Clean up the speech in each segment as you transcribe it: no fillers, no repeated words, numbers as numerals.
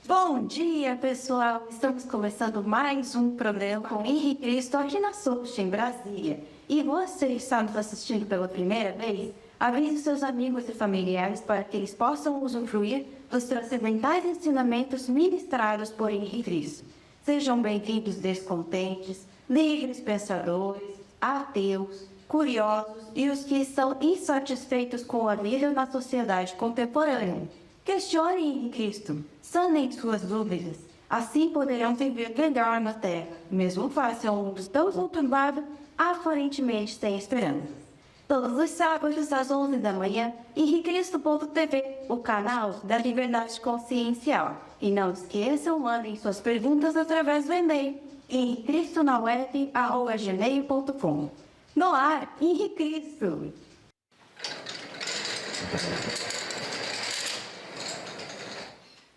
Bom dia, pessoal! Estamos começando mais um programa com Henrique Cristo aqui na Soft, em Brasília. E você está nos assistindo pela primeira vez? Avise seus amigos e familiares para que eles possam usufruir dos transcendentais ensinamentos ministrados por Henrique Cristo. Sejam bem-vindos descontentes, livres pensadores, ateus, curiosos e os que estão insatisfeitos com a vida na sociedade contemporânea. Questionem em Cristo, sanem suas dúvidas, assim poderão viver melhor na terra, mesmo face a um mundo tão conturbado, aparentemente sem esperança. Todos os sábados às 11 da manhã, henricristo.tv, o canal da Liberdade Consciencial. E não esqueçam, mandem suas perguntas através do e-mail, henricristonaweb@gmail.com. No ar, Henrique Cristo.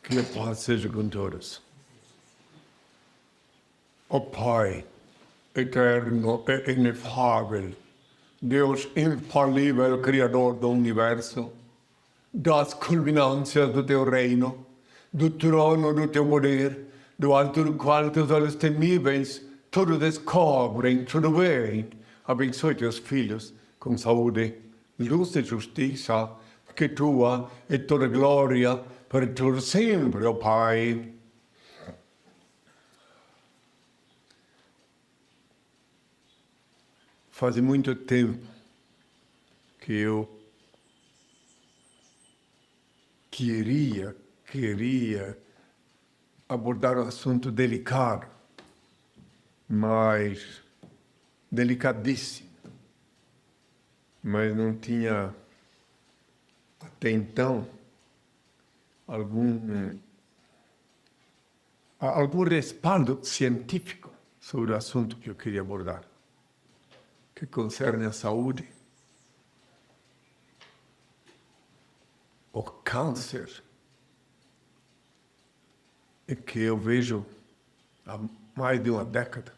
Que a paz seja com todos. Ó Pai, eterno e inefável, Deus infalível, Criador do Universo, das culminâncias do Teu reino, do trono do Teu poder, do alto do qual Teus olhos temíveis tudo descobrem, tudo veem. Abençoe Teus filhos com saúde, luz e justiça, que Tua é toda glória, para tudo sempre, ó Pai. Faz muito tempo que eu queria abordar um assunto delicado, mas delicadíssimo. Mas não tinha, até então, algum respaldo científico sobre o assunto que eu queria abordar, que concerne a saúde, o câncer, e que eu vejo há mais de uma década,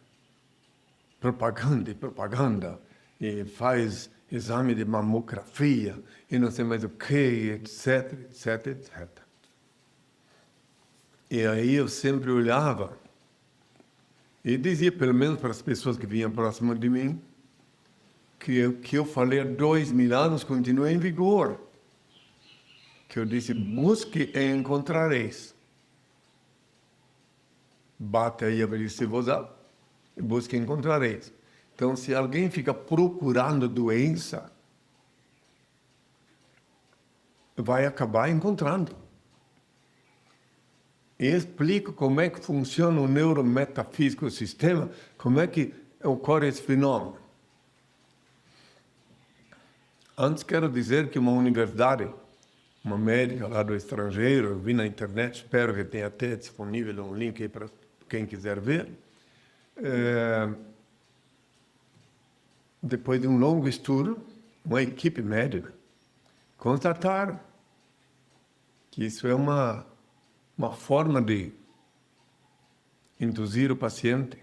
propaganda, e faz exame de mamografia, e não sei mais o que, etc, etc, etc. E aí eu sempre olhava e dizia, pelo menos para as pessoas que vinham próximo de mim, que o que eu falei há 2000 anos continua em vigor. Que eu disse, busque e encontrareis. Bate aí a ver-se-vos-á, e busque e encontrareis. Então, se alguém fica procurando doença, vai acabar encontrando. E explico como é que funciona o neurometafísico sistema, como é que ocorre esse fenômeno. Antes quero dizer que uma universidade, uma médica lá do estrangeiro, eu vi na internet, espero que tenha até disponível um link aí para quem quiser ver, depois de um longo estudo, uma equipe médica constataram que isso é uma forma de induzir o paciente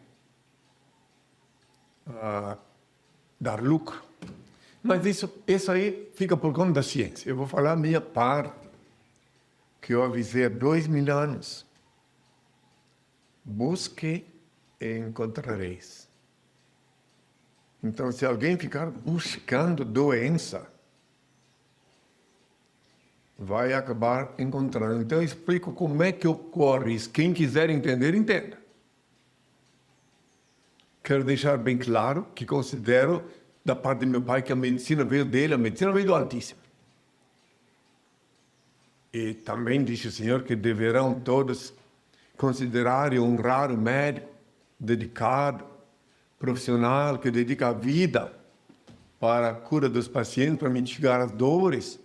a dar lucro. Mas isso aí fica por conta da ciência. Eu vou falar a minha parte, que eu avisei há 2000 anos. Busque e encontrareis. Então, se alguém ficar buscando doença, vai acabar encontrando. Então, eu explico como é que ocorre isso. Quem quiser entender, entenda. Quero deixar bem claro que considero, da parte de meu pai, que a medicina veio dele, a medicina veio do Altíssimo. E também disse o Senhor que deverão todos considerar e honrar o médico dedicado, profissional, que dedica a vida para a cura dos pacientes, para mitigar as dores.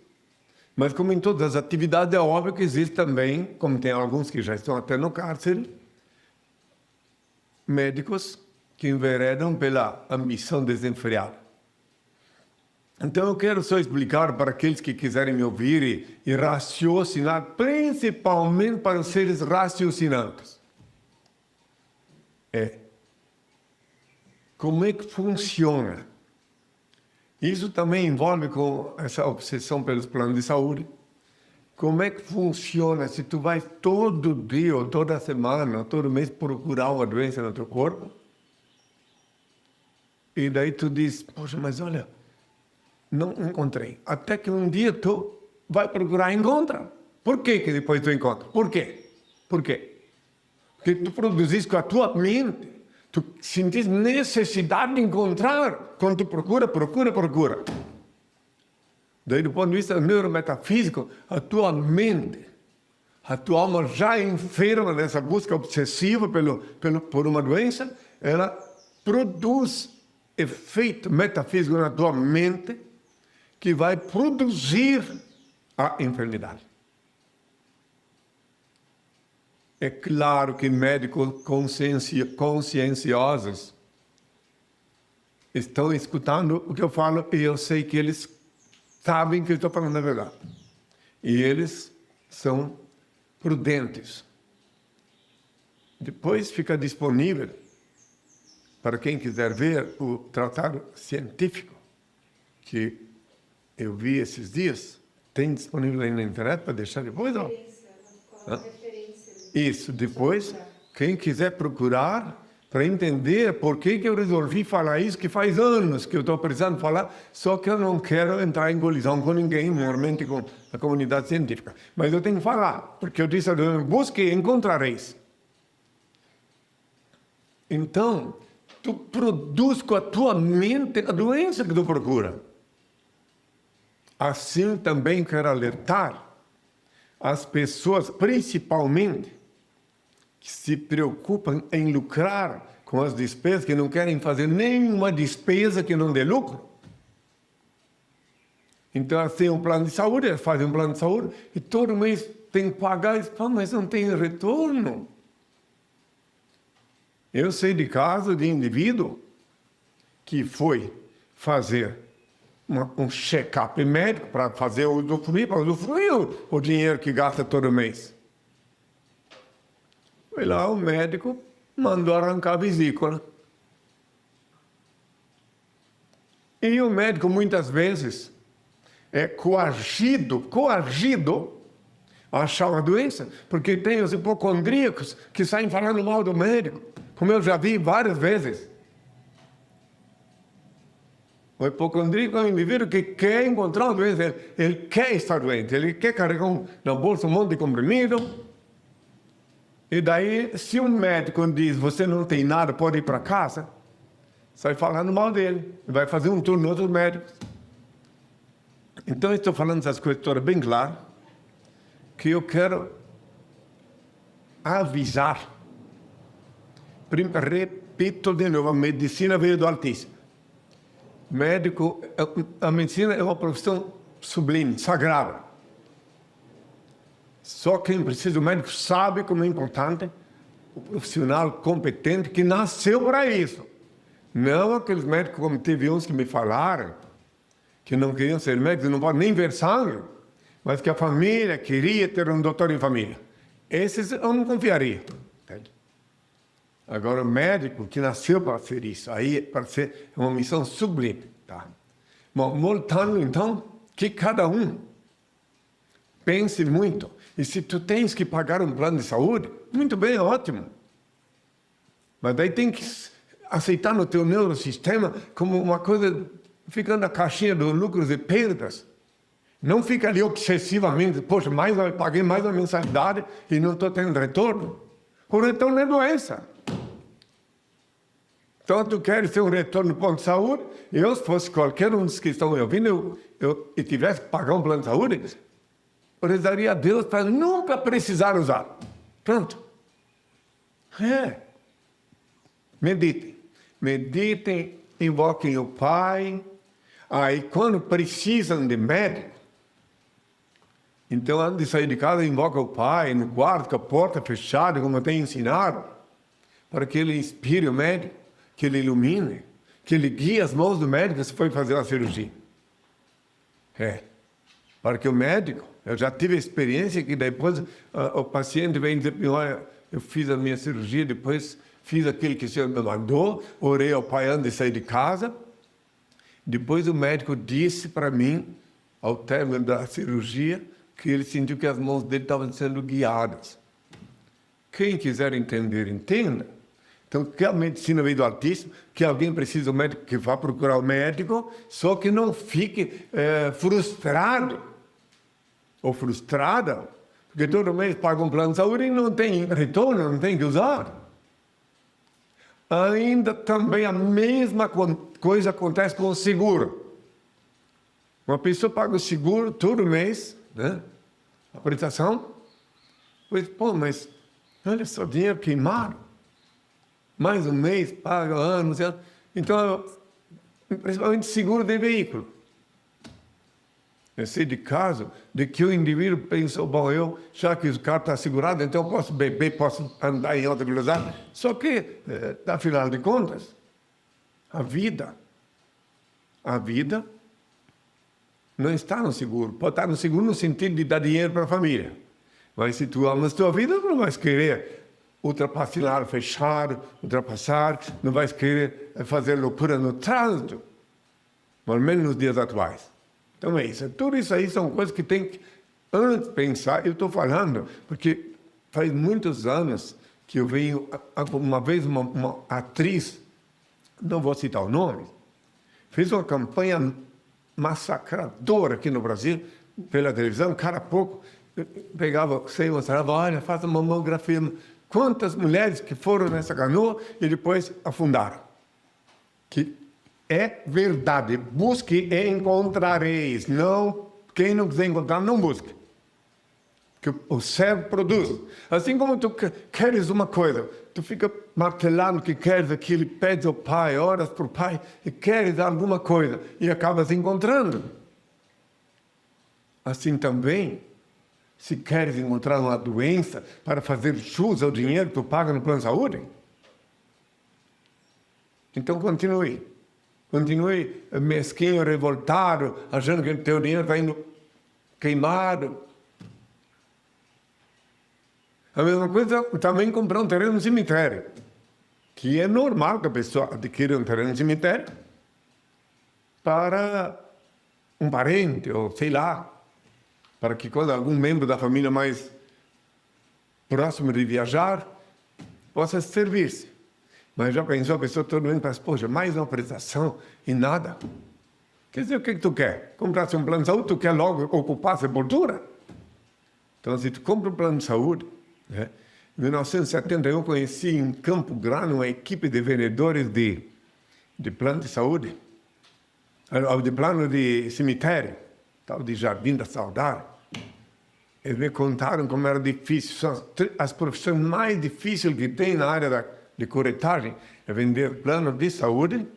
Mas como em todas as atividades, é óbvio que existe também, como tem alguns que já estão até no cárcere, médicos que enveredam pela ambição desenfreada. Então eu quero só explicar para aqueles que quiserem me ouvir e raciocinar, principalmente para os seres raciocinantes. Como é que funciona? Isso também envolve com essa obsessão pelos planos de saúde. Como é que funciona se tu vai todo dia, ou toda semana, ou todo mês procurar uma doença no teu corpo? E daí tu diz, poxa, mas olha, não encontrei. Até que um dia tu vai procurar e encontra. Por que depois tu encontra? Por quê? Por quê? Porque tu produziste com a tua mente. Tu sentiste necessidade de encontrar. Quando tu procura. Daí, do ponto de vista neurometafísico, a tua mente, a tua alma já enferma nessa busca obsessiva por uma doença, ela produz efeito metafísico na tua mente que vai produzir a enfermidade. É claro que médicos conscienciosos estão escutando o que eu falo e eu sei que eles sabem que eu estou falando a verdade. E eles são prudentes. Depois fica disponível para quem quiser ver o tratado científico que eu vi esses dias. Tem disponível aí na internet para deixar depois? Não? Isso, depois, quem quiser procurar para entender por que eu resolvi falar isso, que faz anos que eu estou precisando falar, só que eu não quero entrar em colisão com ninguém, normalmente com a comunidade científica. Mas eu tenho que falar, porque eu disse, busque e encontrareis. Então, tu produz com a tua mente a doença que tu procura. Assim também quero alertar as pessoas, principalmente, que se preocupam em lucrar com as despesas, que não querem fazer nenhuma despesa que não dê lucro. Então, elas têm um plano de saúde, elas fazem um plano de saúde, e todo mês tem que pagar, mas não tem retorno. Eu sei de caso de indivíduo que foi fazer um check-up médico para usufruir o dinheiro que gasta todo mês. Foi lá, o médico mandou arrancar a vesícula. E o médico, muitas vezes, é coagido a achar uma doença, porque tem os hipocondríacos que saem falando mal do médico, como eu já vi várias vezes. O hipocondríaco é um indivíduo que quer encontrar uma doença, ele quer estar doente, ele quer carregar na bolsa um monte de comprimido. E daí, se um médico diz, você não tem nada, pode ir para casa, sai falando mal dele, vai fazer um turno em outros médicos. Então, eu estou falando essas coisas todas bem claro, que eu quero avisar. Repito de novo, a medicina veio do Altíssimo. Médico, a medicina é uma profissão sublime, sagrada. Só quem precisa do médico sabe como é importante o profissional competente que nasceu para isso. Não aqueles médicos, como teve uns que me falaram, que não queriam ser médicos, não podem nem ver sangue, mas que a família queria ter um doutor em família. Esses eu não confiaria. Entende? Agora, o médico que nasceu para ser isso, aí para ser uma missão sublime. Tá? Bom, voltando então, que cada um pense muito. E se tu tens que pagar um plano de saúde, muito bem, ótimo. Mas daí tem que aceitar no teu neurosistema como uma coisa, fica na caixinha dos lucros e perdas. Não fica ali obsessivamente, poxa, paguei mais uma mensalidade e não estou tendo retorno. O retorno é doença. Então, tu queres ter um retorno no plano de saúde? Eu, se fosse qualquer um dos que estão me ouvindo, e tivesse que pagar um plano de saúde, eu rezaria a Deus para nunca precisar usar. Pronto. Meditem. Meditem, invoquem o Pai. Aí, quando precisam de médico, então, antes de sair de casa, invoca o Pai no quarto, com a porta fechada, como eu tenho ensinado, para que ele inspire o médico, que ele ilumine, que ele guie as mãos do médico se for fazer a cirurgia. Para que o médico, eu já tive a experiência que depois o paciente vem dizer, olha, eu fiz a minha cirurgia, depois fiz aquilo que o senhor me mandou, orei ao Pai antes de sair de casa. Depois o médico disse para mim, ao término da cirurgia, que ele sentiu que as mãos dele estavam sendo guiadas. Quem quiser entender, entenda. Então, que a medicina veio do Altíssimo, que alguém precisa do médico, que vá procurar o médico, só que não fique frustrado ou frustrada, porque todo mês paga um plano de saúde e não tem retorno, não tem que usar. Ainda também a mesma coisa acontece com o seguro. Uma pessoa paga o seguro todo mês, né? A prestação, pois, pô, mas olha só, dinheiro queimado. Mais um mês, paga anos. Então, principalmente seguro de veículo. Eu sei de caso de que o indivíduo pensou, bom, já que o carro está segurado, então eu posso beber, posso andar em alta velocidade. Só que, afinal de contas, a vida não está no seguro. Pode estar no seguro no sentido de dar dinheiro para a família. Mas se tu amas a tua vida, não vais querer ultrapassar, ultrapassar, não vais querer fazer loucura no trânsito, pelo menos nos dias atuais. Então é isso. Tudo isso aí são coisas que tem que, antes de pensar, eu estou falando, porque faz muitos anos que eu venho, uma vez uma atriz, não vou citar o nome, fez uma campanha massacradora aqui no Brasil, pela televisão, cara pouco, pegava, você mostrava, olha, faça uma mamografia. Quantas mulheres que foram nessa canoa e depois afundaram. Que é verdade. Busque e encontrareis. Não, quem não quiser encontrar, não busque. Que o cérebro produz. Assim como tu queres uma coisa, tu fica martelando que queres aquilo, pedes ao pai, oras para o pai, e queres alguma coisa, e acabas encontrando. Assim também, se queres encontrar uma doença para fazer jus ao dinheiro que tu paga no plano de saúde, então continue. Continue mesquinho, revoltado, achando que o teu dinheiro está indo queimado. A mesma coisa também comprar um terreno no cemitério, que é normal que a pessoa adquira um terreno no cemitério para um parente, ou sei lá, para que quando algum membro da família mais próximo de viajar, possa servir-se. Mas já pensou, a pessoa todo mundo pensa, poxa, mais uma prestação e nada. Quer dizer, o que tu quer? Comprar-se um plano de saúde, tu quer logo ocupar a sepultura? Então, se tu compra um plano de saúde, né? Em 1971, conheci em Campo Grande uma equipe de vendedores de plano de saúde, de plano de cemitério, tal de Jardim da Saudade. Eles me contaram como era difícil. São as profissões mais difíceis que tem na área de corretagem é vender plano de saúde,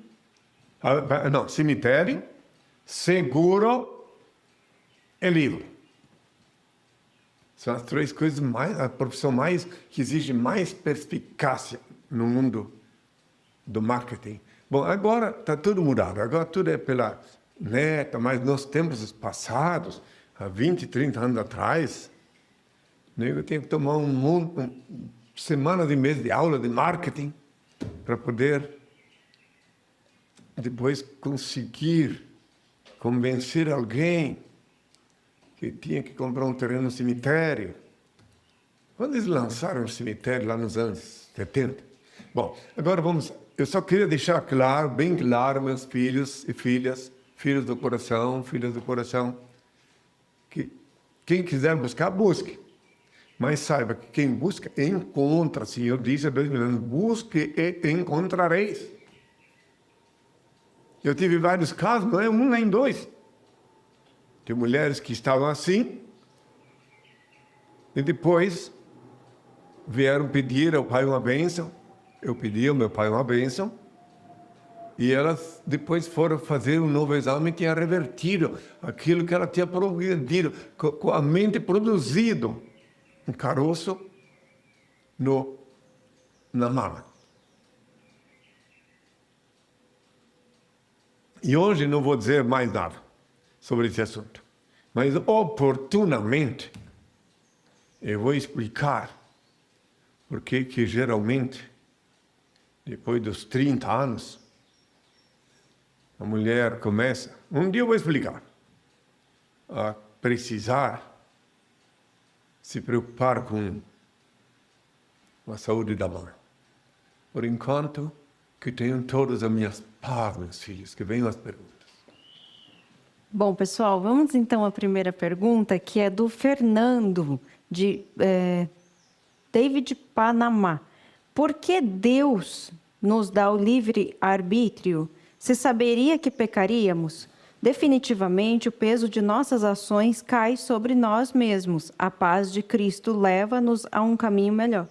cemitério, seguro e livro. São as três coisas a profissão que exige mais perspicácia no mundo do marketing. Bom, agora está tudo mudado. Agora tudo é pela net, mas nos tempos passados, há 20, 30 anos atrás, eu tinha que tomar semanas e meses de aula de marketing para poder depois conseguir convencer alguém que tinha que comprar um terreno no cemitério. Quando eles lançaram o cemitério lá nos anos 70. Bom, agora eu só queria deixar claro, bem claro, meus filhos e filhas, filhas do coração, que quem quiser buscar, busque. Mas saiba que quem busca, encontra. O Senhor disse há 2.000 anos, busque e encontrareis. Eu tive vários casos, não é um nem dois. De mulheres que estavam assim, e depois vieram pedir ao pai uma bênção. Eu pedi ao meu pai uma bênção, e elas depois foram fazer um novo exame que tinha revertido aquilo que ela tinha progredido, com a mente produzido um caroço na mama. E hoje não vou dizer mais nada sobre esse assunto, mas oportunamente eu vou explicar por que geralmente, depois dos 30 anos, a mulher começa, um dia eu vou explicar, a precisar se preocupar com a saúde da mãe. Por enquanto, que tenham todas as minhas paz, meus filhos, que venham as perguntas. Bom, pessoal, vamos então à primeira pergunta, que é do Fernando, de David Panamá. Por que Deus nos dá o livre arbítrio se saberia que pecaríamos? Definitivamente, o peso de nossas ações cai sobre nós mesmos. A paz de Cristo leva-nos a um caminho melhor.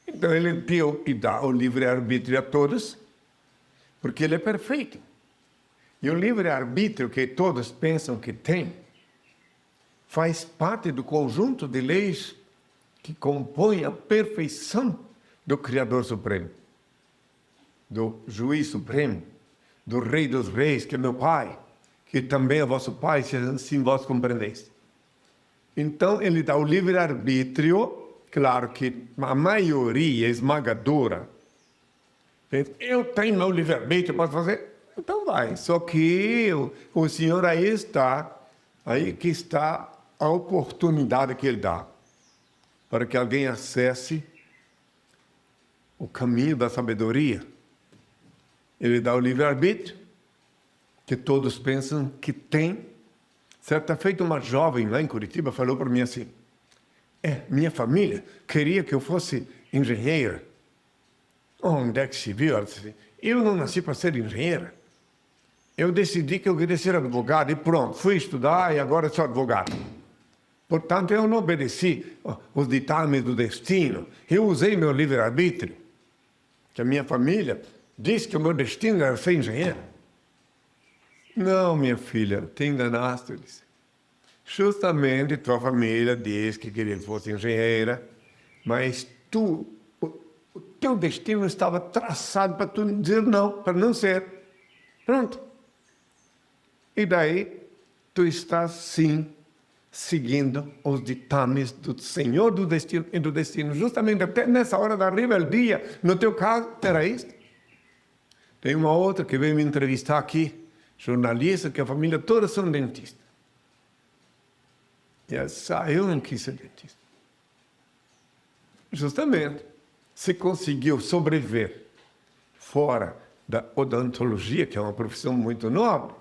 Então ele deu e dá o livre-arbítrio a todos, porque ele é perfeito. E o livre-arbítrio que todos pensam que tem, faz parte do conjunto de leis que compõem a perfeição do Criador Supremo, do Juiz Supremo, do Rei dos Reis, que é meu Pai, que também é vosso Pai, se assim vós compreendeis. Então ele dá o livre-arbítrio. Claro que a maioria esmagadora, eu tenho meu livre-arbítrio, posso fazer? Então vai. Só que o Senhor aí que está a oportunidade que Ele dá, para que alguém acesse o caminho da sabedoria. Ele dá o livre-arbítrio, que todos pensam que tem. Certa feita, uma jovem lá em Curitiba falou para mim assim, minha família queria que eu fosse engenheira. Onde é que se viu? Ela disse, eu não nasci para ser engenheira. Eu decidi que eu queria ser advogado e pronto, fui estudar e agora sou advogado. Portanto, eu não obedeci os ditames do destino. Eu usei meu livre-arbítrio, que a minha família disse que o meu destino era ser engenheiro. Não, minha filha, te enganaste, eu disse. Justamente tua família diz que queria que fosse engenheira, mas o teu destino estava traçado para tu dizer não, para não ser. Pronto. E daí, tu estás sim seguindo os ditames do Senhor do destino e do destino. Justamente até nessa hora da rebeldia, no teu caso, era isso. Tem uma outra que veio me entrevistar aqui, jornalista, que a família toda são dentistas. E ela disse, eu não quis ser dentista. Justamente, se conseguiu sobreviver fora da odontologia, que é uma profissão muito nobre,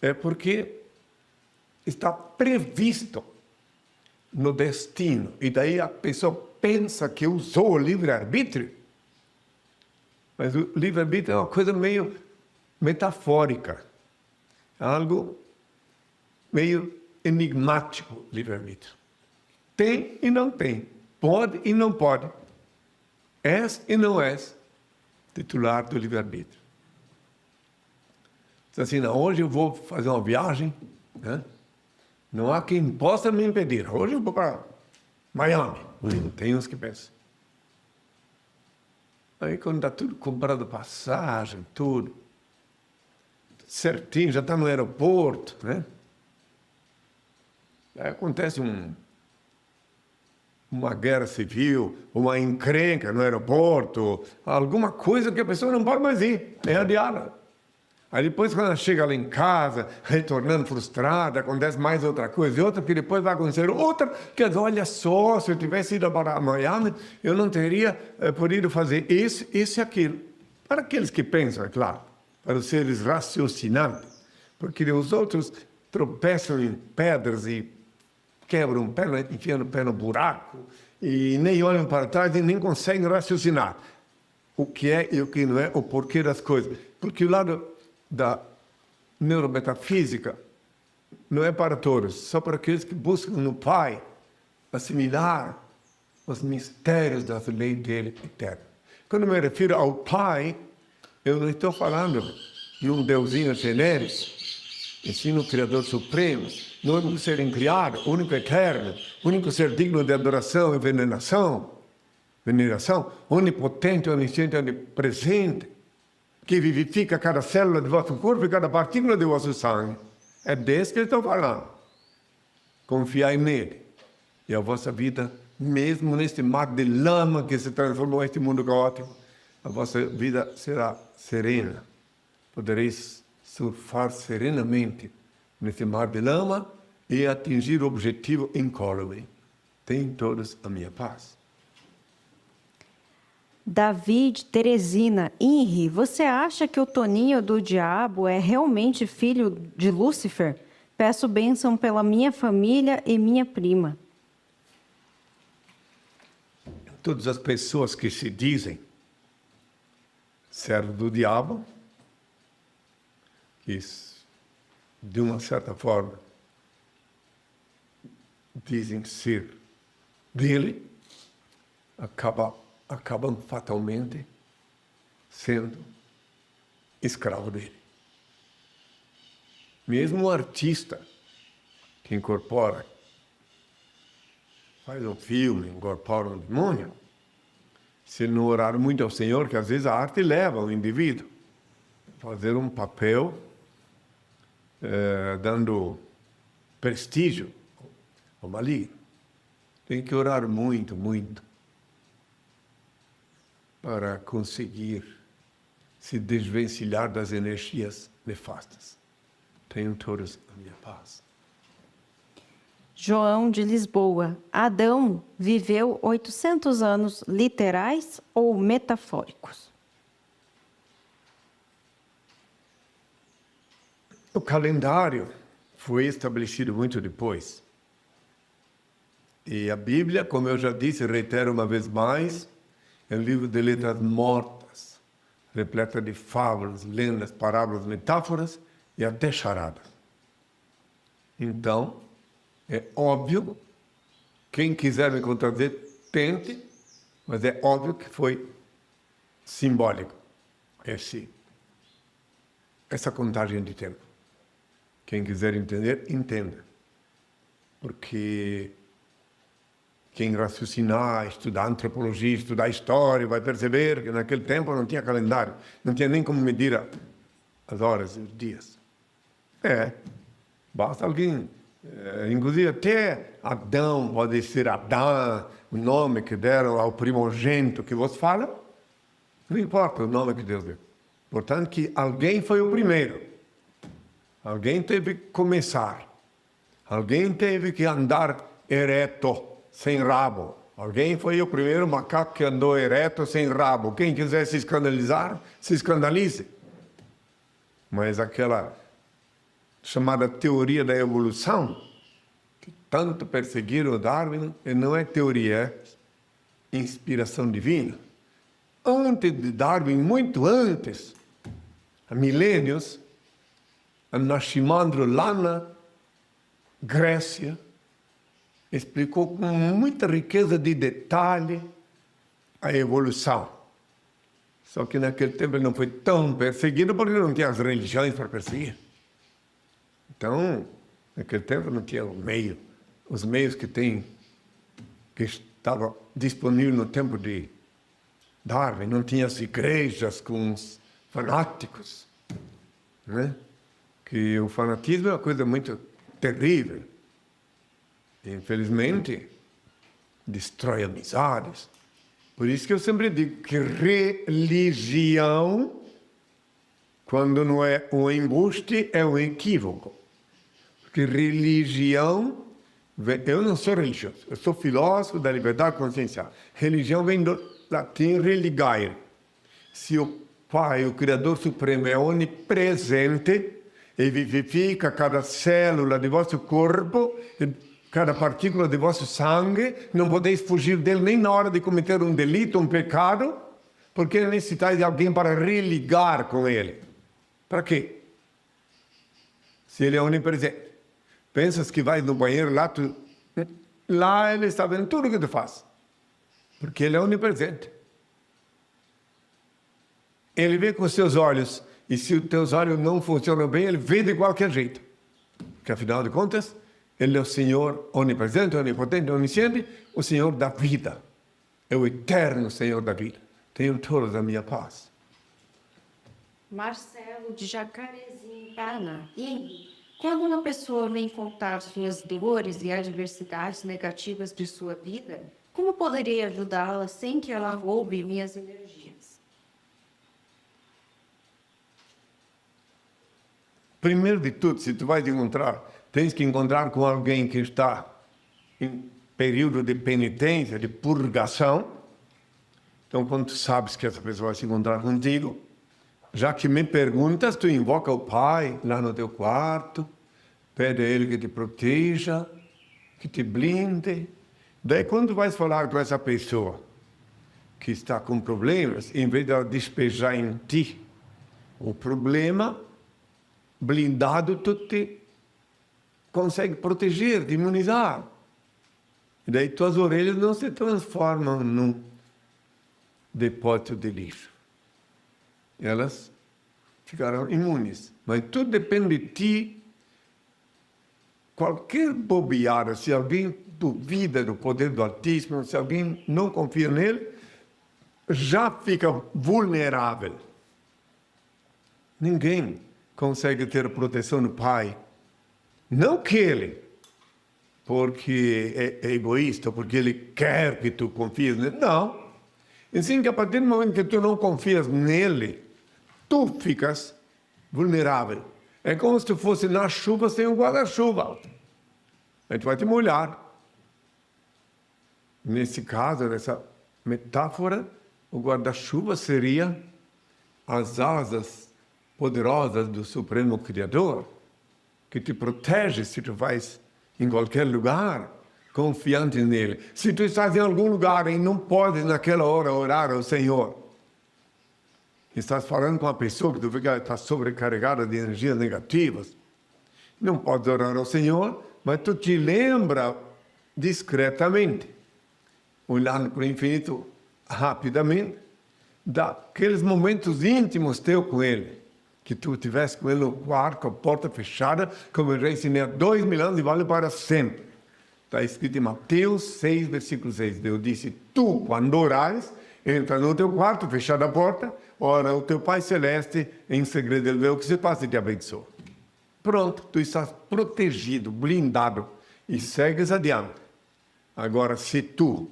é porque está previsto no destino. E daí a pessoa pensa que usou o livre-arbítrio, mas o livre-arbítrio é uma coisa meio metafórica, algo meio enigmático, livre-arbítrio. Tem e não tem, pode e não pode, és e não és titular do livre-arbítrio. Diz assim, não, hoje eu vou fazer uma viagem, né? Não há quem possa me impedir. Hoje eu vou para Miami. Tem uns que pensam. Aí quando está tudo comprado, passagem, tudo certinho, já está no aeroporto, né? Aí acontece uma guerra civil, uma encrenca no aeroporto, alguma coisa que a pessoa não pode mais ir, é adiada. Aí depois, quando ela chega lá em casa, retornando frustrada, acontece mais outra coisa, e outra que depois vai acontecer outra, que olha só, se eu tivesse ido para Miami, eu não teria podido fazer isso e aquilo. Para aqueles que pensam, é claro, para os seres raciocinantes, porque os outros tropeçam em pedras e quebram o pé, enfiam o pé no buraco, e nem olham para trás e nem conseguem raciocinar o que é e o que não é, o porquê das coisas. Porque o lado da neurometafísica não é para todos, só para aqueles que buscam no Pai assimilar os mistérios das leis dele eterno. Quando me refiro ao Pai, eu não estou falando de um deusinho genérico, e sim no Criador Supremo, no único ser incriado, único eterno, único ser digno de adoração e veneração, onipotente, onisciente, onipresente, que vivifica cada célula de vosso corpo e cada partícula de vosso sangue. É desse que eu estou falando. Confiai nele. E a vossa vida, mesmo neste mar de lama que se transformou neste mundo caótico, a vossa vida será serena. Podereis surfar serenamente neste mar de lama e atingir o objetivo incólume. Tenham todos a minha paz. David, Teresina, Henri, você acha que o Toninho do Diabo é realmente filho de Lúcifer? Peço bênção pela minha família e minha prima. Todas as pessoas que se dizem servo do diabo, que de uma certa forma dizem ser dele, acabam fatalmente sendo escravo dele. Mesmo o artista que incorpora, faz um filme, incorpora um demônio, se não orar muito ao Senhor, que às vezes a arte leva o indivíduo a fazer um papel dando prestígio ao maligno. Tem que orar muito, muito, para conseguir se desvencilhar das energias nefastas. Tenham todos a minha paz. João de Lisboa. Adão viveu 800 anos literais ou metafóricos? O calendário foi estabelecido muito depois. E a Bíblia, como eu já disse, reitero uma vez mais, é um livro de letras mortas, repleta de fábulas, lendas, parábolas, metáforas e até charadas. Então, é óbvio, quem quiser me contradizer, tente, mas é óbvio que foi simbólico essa contagem de tempo. Quem quiser entender, entenda. Porque quem raciocinar, estudar antropologia, estudar história, vai perceber que naquele tempo não tinha calendário, não tinha nem como medir as horas e os dias. Basta alguém, inclusive até Adão, pode ser Adão, o nome que deram ao primogênito que vos fala, não importa o nome que Deus deu. Portanto, que alguém foi o primeiro. Alguém teve que começar. Alguém teve que andar ereto, sem rabo. Alguém foi o primeiro macaco que andou ereto, sem rabo. Quem quiser se escandalizar, se escandalize. Mas aquela chamada teoria da evolução, que tanto perseguiram o Darwin, não é teoria, é inspiração divina. Antes de Darwin, muito antes, há milênios, Anaximandro lá na Grécia explicou com muita riqueza de detalhe a evolução. Só que naquele tempo ele não foi tão perseguido porque não tinha as religiões para perseguir. Então, naquele tempo não tinha os meios que estavam disponíveis no tempo de Darwin. Não tinha as igrejas com os fanáticos, né? Que o fanatismo é uma coisa muito terrível. Infelizmente, destrói amizades. Por isso que eu sempre digo que religião, quando não é um embuste, é um equívoco. Porque religião, eu não sou religioso, eu sou filósofo da liberdade consciencial. Religião vem do latim religare. Se o Pai, o Criador Supremo, é onipresente e vivifica cada célula de vosso corpo, cada partícula de vosso sangue, não podeis fugir dele nem na hora de cometer um delito, um pecado, porque necessitais de alguém para religar com ele. Para quê? Se ele é onipresente. Pensas que vai no banheiro lá ele está vendo tudo o que tu faz. Porque ele é onipresente. Ele vê com os seus olhos, e se os teus olhos não funcionam bem, ele vê de qualquer jeito. Porque afinal de contas, ele é o Senhor onipresente, onipotente, onisciente, o Senhor da vida. É o eterno Senhor da vida. Tenham todos a minha paz. Marcelo de Jacarezinho, Paraná. E quando uma pessoa vem contar suas dores e adversidades negativas de sua vida, como poderia ajudá-la sem que ela roube minhas energias? Primeiro de tudo, se tu vais encontrar tens que encontrar com alguém que está em período de penitência, de purgação. Então, quando tu sabes que essa pessoa vai se encontrar contigo, já que me perguntas, tu invoca o Pai lá no teu quarto, pede a Ele que te proteja, que te blinde. Daí, quando tu vais falar com essa pessoa que está com problemas, em vez de ela despejar em ti o problema, blindado, tu te consegue proteger, te imunizar. E daí tuas orelhas não se transformam num depósito de lixo. Elas ficarão imunes. Mas tudo depende de ti. Qualquer bobeada, se alguém duvida do poder do Altíssimo, se alguém não confia nele, já fica vulnerável. Ninguém consegue ter a proteção do Pai. Não que ele, porque é egoísta, porque ele quer que tu confies nele. Não. Assim que a partir do momento que tu não confias nele, tu ficas vulnerável. É como se tu fosse na chuva sem um guarda-chuva. Aí tu vai te molhar. Nesse caso, nessa metáfora, o guarda-chuva seria as asas poderosas do Supremo Criador, que te protege se tu vais em qualquer lugar, confiante nele. Se tu estás em algum lugar e não podes naquela hora orar ao Senhor, estás falando com uma pessoa que tu vê que está sobrecarregada de energias negativas, não podes orar ao Senhor, mas tu te lembra discretamente, olhando para o infinito rapidamente, daqueles momentos íntimos teus com Ele, que tu tivesse com Ele no quarto, com a porta fechada, como eu já ensinei há 2000 anos e vale para sempre. Está escrito em Mateus 6, versículo 6. Deus disse, tu, quando orares, entra no teu quarto, fechada a porta, ora o teu Pai Celeste, em segredo Ele vê o que se passa e te abençoa. Pronto, tu estás protegido, blindado e segues adiante. Agora, se tu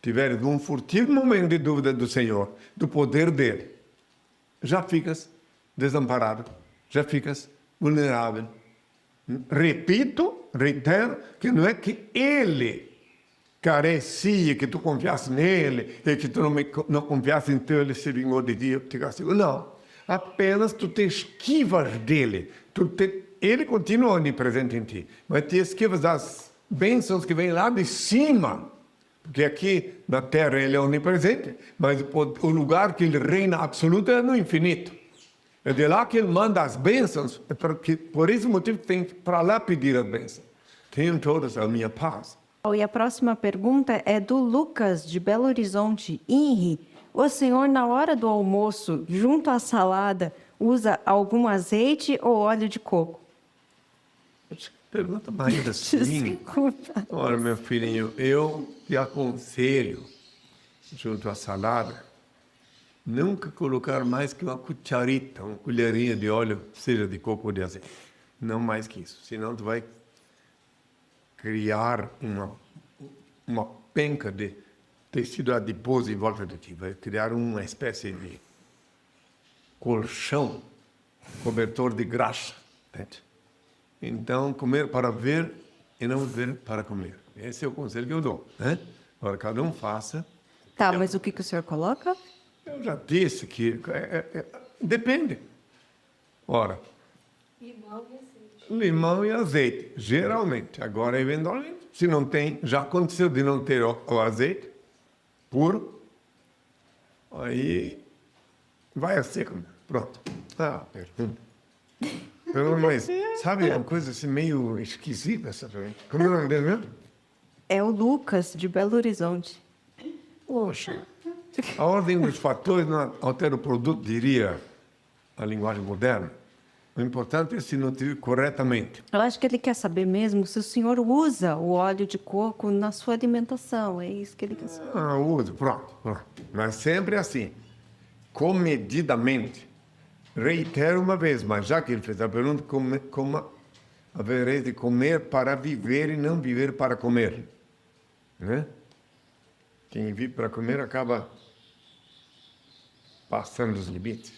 tiveres um furtivo momento de dúvida do Senhor, do poder dele, já ficas desamparado, já ficas vulnerável. Repito, reitero, que não é que ele carecia, que tu confiasse nele, e que tu não confiasse em teu, ele se vingou de ti, te castigou. Não. Apenas tu te esquivas dele. Ele continua onipresente em ti, mas te esquivas das bênçãos que vêm lá de cima. Porque aqui na Terra ele é onipresente, mas o lugar que ele reina absoluto é no infinito. É de lá que ele manda as bênçãos, por esse motivo tem que para lá pedir as bênçãos. Tenham todas a minha paz. E a próxima pergunta é do Lucas, de Belo Horizonte. Henri, o senhor, na hora do almoço, junto à salada, usa algum azeite ou óleo de coco? Pergunta mais assim. Desculpa. Olha, meu filhinho, eu te aconselho, junto à salada, nunca colocar mais que uma cucharita, uma colherinha de óleo, seja de coco ou de azeite. Não mais que isso. Senão tu vai criar uma penca de tecido adiposo em volta de ti. Vai criar uma espécie de colchão, cobertor de graxa. Entende? Então, comer para ver e não ver para comer. Esse é o conselho que eu dou. Né? Agora, cada um faça. Tá, mas o que o senhor coloca? Eu já disse que depende. Ora, limão e azeite, geralmente. Agora, eventualmente, se não tem, já aconteceu de não ter o azeite puro, aí vai a seco. Pronto. Pergunta. Mas, sabe, uma coisa assim meio esquisita essa pergunta. Como é o nome dele mesmo? É o Lucas, de Belo Horizonte. Poxa, a ordem dos fatores não altera o produto, diria a linguagem moderna. O importante é se nutrir corretamente. Eu acho que ele quer saber mesmo se o senhor usa o óleo de coco na sua alimentação. É isso que ele quer saber. Uso, pronto. Mas sempre assim, comedidamente. Reitero uma vez, mas já que ele fez a pergunta, como havereis de comer para viver e não viver para comer. Né? Quem vive para comer acaba passando os limites.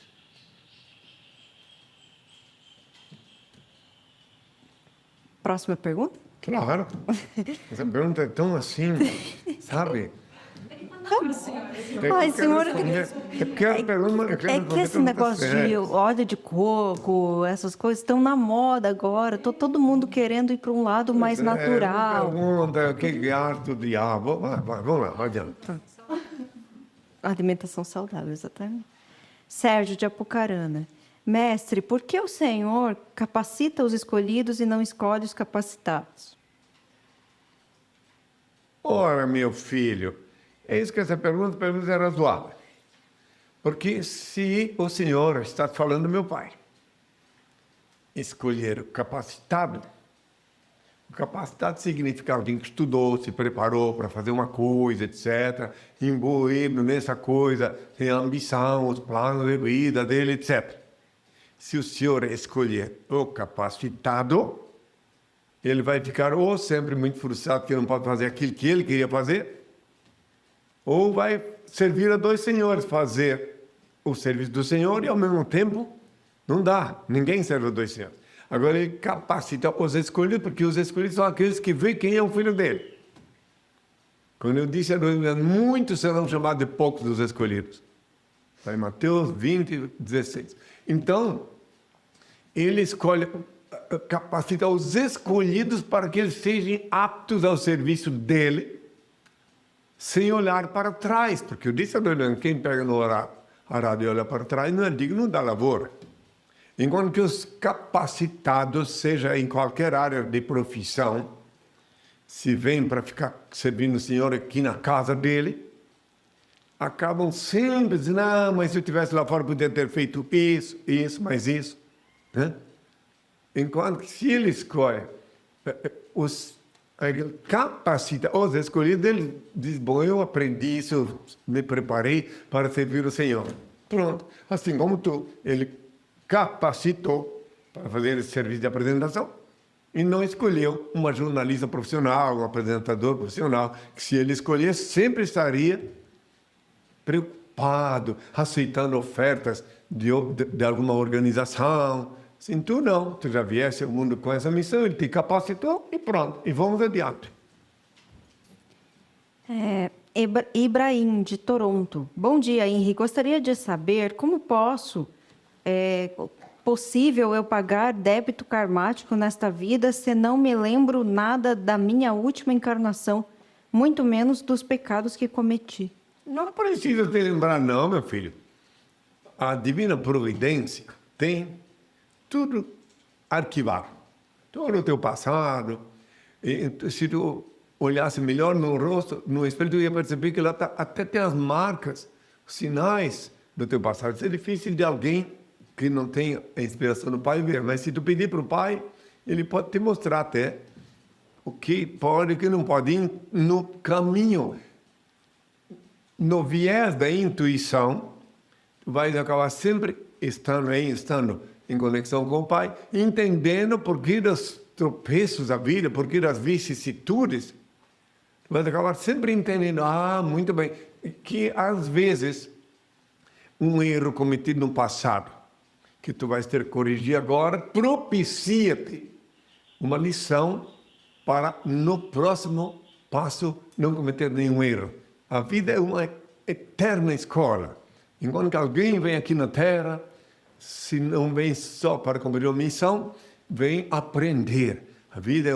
Próxima pergunta? Claro. Essa pergunta é tão assim, sabe? Ai, senhor, É porque a pergunta... é que esse negócio de óleo de coco, essas coisas estão na moda agora. Todo mundo querendo ir para um lado mais natural. Pergunta, que arte do diabo. Vamos lá, vai adiante. Alimentação saudável, exatamente. Sérgio de Apucarana. Mestre, por que o Senhor capacita os escolhidos e não escolhe os capacitados? Ora, meu filho, é isso que essa pergunta é razoável. Porque se o Senhor está falando do meu pai, escolher o capacitado significa alguém que estudou, se preparou para fazer uma coisa, etc. Imbuído nessa coisa, tem a ambição, os planos de vida dele, etc. Se o Senhor escolher o capacitado, ele vai ficar ou sempre muito frustrado que não pode fazer aquilo que ele queria fazer, ou vai servir a dois senhores, fazer o serviço do Senhor e ao mesmo tempo não dá, ninguém serve a dois senhores. Agora ele capacita os escolhidos, porque os escolhidos são aqueles que veem quem é o filho dele. Quando eu disse, muitos serão chamados de poucos dos escolhidos. Está em Mateus 20, 16. Então, ele escolhe, capacita os escolhidos para que eles sejam aptos ao serviço dele, sem olhar para trás. Porque eu disse, quem pega no arado e olha para trás não é digno da lavoura. Enquanto que os capacitados, seja em qualquer área de profissão, se vêm para ficar servindo o Senhor aqui na casa dele, acabam sempre dizendo, mas se eu estivesse lá fora, poderia ter feito isso, mais isso. Né? Enquanto que se ele escolhe, capacita os escolhidos, ele diz, bom, eu aprendi isso, eu me preparei para servir o Senhor. Pronto. Assim como tu, ele capacitou para fazer esse serviço de apresentação e não escolheu uma jornalista profissional, um apresentador profissional, que se ele escolhesse, sempre estaria preocupado, aceitando ofertas de alguma organização. Assim, tu não, tu já viesse ao mundo com essa missão, ele te capacitou e pronto, e vamos adiante. Ibrahim, de Toronto. Bom dia, Henri. Gostaria de saber como possível eu pagar débito karmático nesta vida se não me lembro nada da minha última encarnação, muito menos dos pecados que cometi. Não precisa te lembrar não, meu filho. A divina providência tem tudo arquivado. Todo o teu passado. E, se tu olhasse melhor no rosto, no espelho, tu ia perceber que lá até tem as marcas, os sinais do teu passado. Isso é difícil de alguém que não tem a inspiração do Pai ver, mas se tu pedir para o Pai, ele pode te mostrar até o que pode e o que não pode ir no caminho. No viés da intuição, tu vais acabar sempre estando em conexão com o Pai, entendendo por que dos tropeços da vida, por que das vicissitudes, tu vais acabar sempre entendendo, muito bem, que às vezes um erro cometido no passado, que tu vais ter que corrigir agora, propicia-te uma lição para no próximo passo não cometer nenhum erro. A vida é uma eterna escola. Enquanto que alguém vem aqui na Terra, se não vem só para cumprir uma missão, vem aprender. A vida é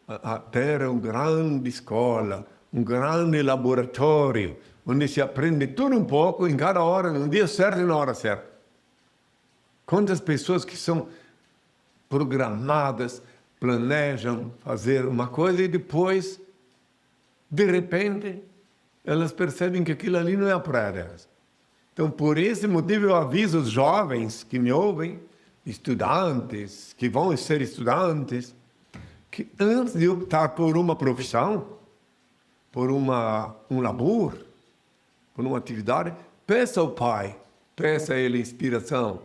a Terra é uma grande escola, um grande laboratório, onde se aprende tudo um pouco, em cada hora, no dia certo e na hora certa. Quantas pessoas que são programadas, planejam fazer uma coisa e depois, de repente, elas percebem que aquilo ali não é a praia delas. Então, por esse motivo, eu aviso os jovens que me ouvem, estudantes, que vão ser estudantes, que antes de optar por uma profissão, por um labor, por uma atividade, peça ao Pai, peça a Ele inspiração.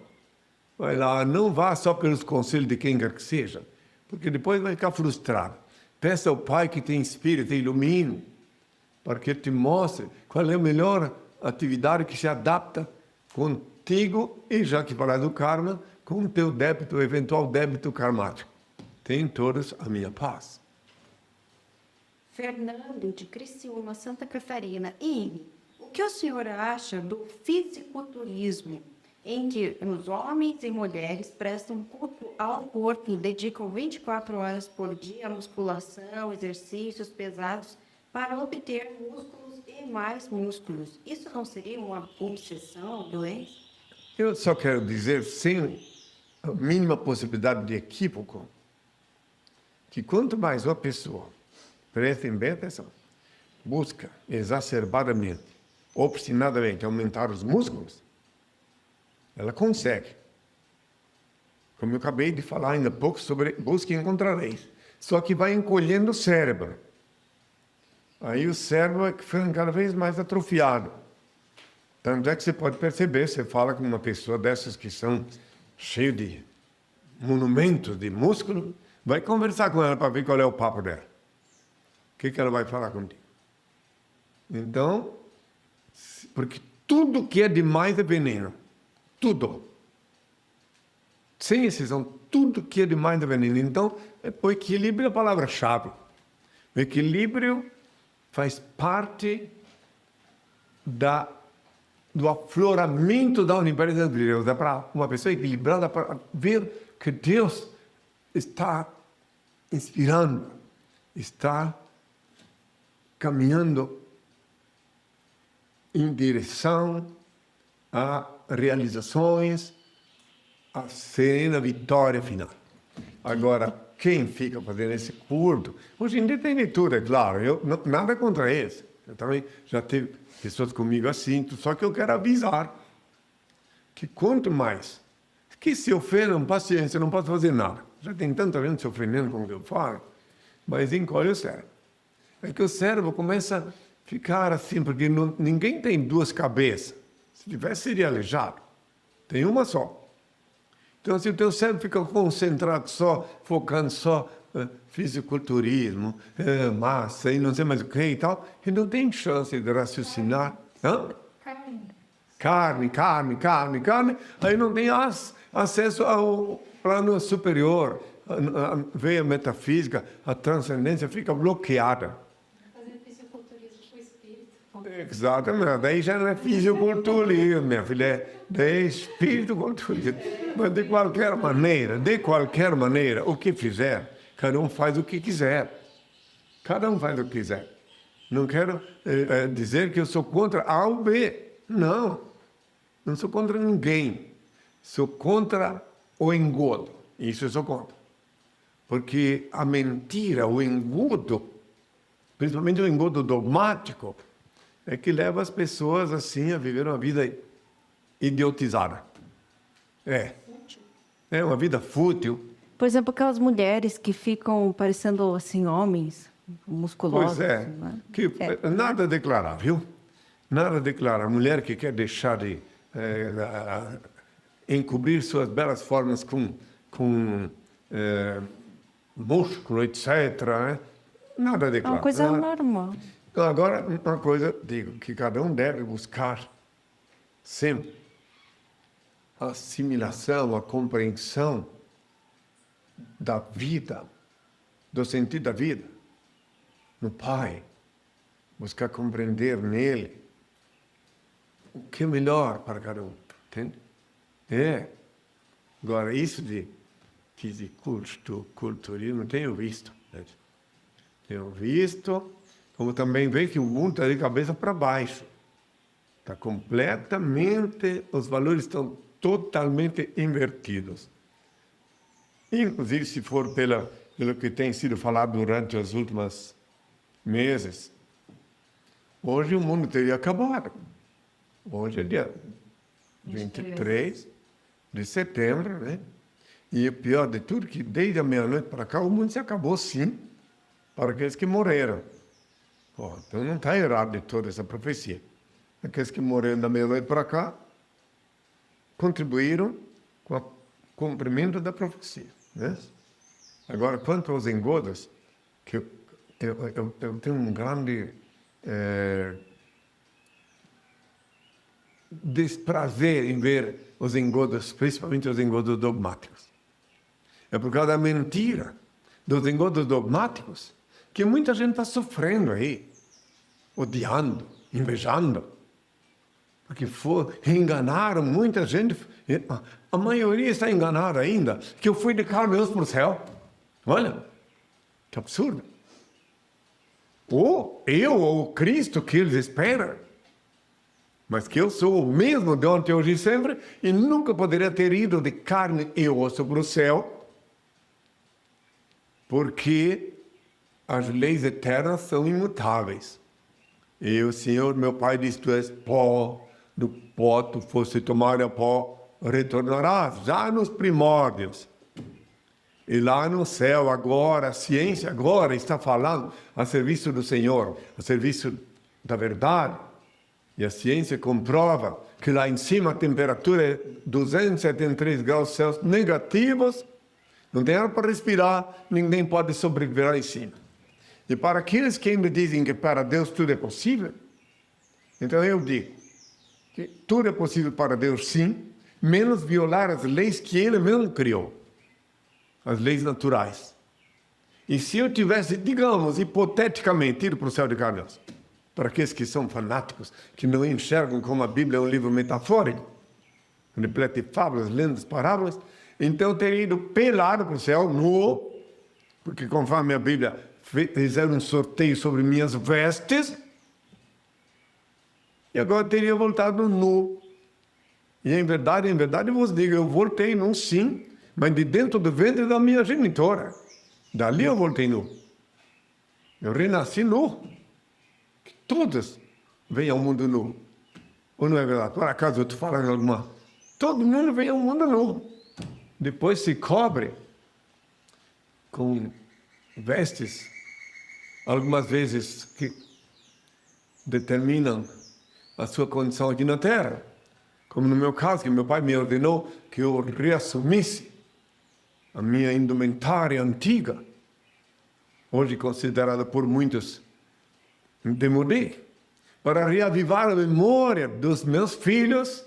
Vai lá, não vá só pelos conselhos de quem quer que seja, porque depois vai ficar frustrado. Peça ao Pai que te inspire, te ilumine, para que Ele te mostre qual é a melhor atividade que se adapta contigo e, já que falar do karma, com o teu débito, eventual débito karmático. têm todos a minha paz. Fernando, de Criciúma, Santa Catarina. E o que o senhor acha do fisiculturismo, em que os homens e mulheres prestam culto ao corpo e dedicam 24 horas por dia à musculação, exercícios pesados para obter músculos e mais músculos? Isso não seria uma obsessão, doença? Eu só quero dizer, sem a mínima possibilidade de equívoco, que quanto mais uma pessoa, prestem bem atenção, busca exacerbadamente, obstinadamente aumentar os músculos, ela consegue. Como eu acabei de falar ainda há pouco sobre busca e encontrareis. Só que vai encolhendo o cérebro. Aí o cérebro vai ficando cada vez mais atrofiado. Tanto é que você pode perceber, você fala com uma pessoa dessas que são cheias de monumentos de músculo, vai conversar com ela para ver qual é o papo dela. O que ela vai falar contigo? Então, porque tudo que é demais é veneno. Tudo. Sem exceção, tudo que é demais é veneno. Então, o equilíbrio é a palavra-chave. O equilíbrio faz parte do afloramento da unidade de Deus. É para uma pessoa equilibrada, para ver que Deus está inspirando, está caminhando em direção a realizações, a serena vitória final. Agora, quem fica fazendo esse curto, hoje em dia tem de tudo, é claro, nada contra eles. Eu também já tive pessoas comigo assim, só que eu quero avisar que quanto mais que se ofendam, paciência, não posso fazer nada. Já tem tanta gente se ofendendo com o que eu falo, mas encolhe o cérebro. É que o cérebro começa a ficar assim, porque ninguém tem duas cabeças. Se tivesse, seria aleijado. Tem uma só. Então, se o teu cérebro fica concentrado só, focando só fisiculturismo, massa e não sei mais o que e tal, ele não tem chance de raciocinar. Hã? Carne. Aí não tem acesso ao plano superior. A veia metafísica, a transcendência fica bloqueada. Fazer fisiculturismo com o espírito. Exatamente, daí já não é fisiculturismo, minha filha, é espírito-culturismo. Mas de qualquer maneira, o que fizer, cada um faz o que quiser. Cada um faz o que quiser. Não quero dizer que eu sou contra A ou B. Não sou contra ninguém. Sou contra o engodo. Isso eu sou contra. Porque a mentira, o engodo, principalmente o engodo dogmático, é que leva as pessoas assim a viver uma vida idiotizada. É uma vida fútil. Por exemplo, aquelas mulheres que ficam parecendo assim homens, musculosos. Pois é, né? que nada a declarar, viu? Nada a declarar. A mulher que quer deixar de encobrir suas belas formas com músculo, etc., né? Nada a É declarar. uma coisa Nada. normal. Então, agora, uma coisa, digo, que cada um deve buscar sempre a assimilação, a compreensão da vida, do sentido da vida, no Pai. Buscar compreender nele o que é melhor para cada um, entende? Agora, isso de fisiculturismo, tenho visto. Gente. Tenho visto, como também vejo que o mundo está de cabeça para baixo. Está completamente, os valores estão totalmente invertidos. Inclusive, se for pelo que tem sido falado durante os últimos meses, hoje o mundo teria acabado. Hoje é dia 23 de setembro, né? E o pior de tudo, que desde a meia-noite para cá, o mundo se acabou sim, para aqueles que morreram. Então não está errado de toda essa profecia. Aqueles que morreram da meia-noite para cá, contribuíram com o cumprimento da profecia. Né? Agora, quanto aos engodos, que eu tenho um grande desprazer em ver os engodos, principalmente os engodos dogmáticos. É por causa da mentira dos engodos dogmáticos, que muita gente está sofrendo aí, odiando, invejando. Porque enganaram muita gente. A maioria está enganada ainda, que eu fui de carne e osso para o céu. Olha, que absurdo. Ou eu, ou o Cristo que eles esperam. Mas que eu sou o mesmo de ontem, hoje e sempre, e nunca poderia ter ido de carne e osso para o céu, porque as leis eternas são imutáveis. E o Senhor, meu Pai, diz: tu és pó, do pó tu fosse tomar a pó, retornarás, já nos primórdios. E lá no céu, agora, a ciência agora está falando a serviço do Senhor, a serviço da verdade. E a ciência comprova que lá em cima a temperatura é 273 graus Celsius negativos, não tem ar para respirar, ninguém pode sobreviver lá em cima. E para aqueles que ainda dizem que para Deus tudo é possível, então eu digo que tudo é possível para Deus, sim, menos violar as leis que Ele mesmo criou, as leis naturais. E se eu tivesse, digamos, hipoteticamente, ido para o céu de carne, para aqueles que são fanáticos, que não enxergam como a Bíblia é um livro metafórico, repleto de fábulas, lendas, parábolas, então eu teria ido pelado para o céu, nu, porque conforme a Bíblia fizeram um sorteio sobre minhas vestes, e agora eu teria voltado nu. E em verdade eu vos digo, eu voltei nu sim, mas de dentro do ventre da minha genitora. Dali eu voltei nu. Eu renasci nu. Todos vêm ao mundo nu. Ou não é verdade? Por acaso eu estou falando alguma? Todo mundo vem ao mundo nu. Depois se cobre com vestes, algumas vezes que determinam a sua condição aqui na Terra. Como no meu caso, que meu pai me ordenou que eu reassumisse a minha indumentária antiga, hoje considerada por muitos demodé, para reavivar a memória dos meus filhos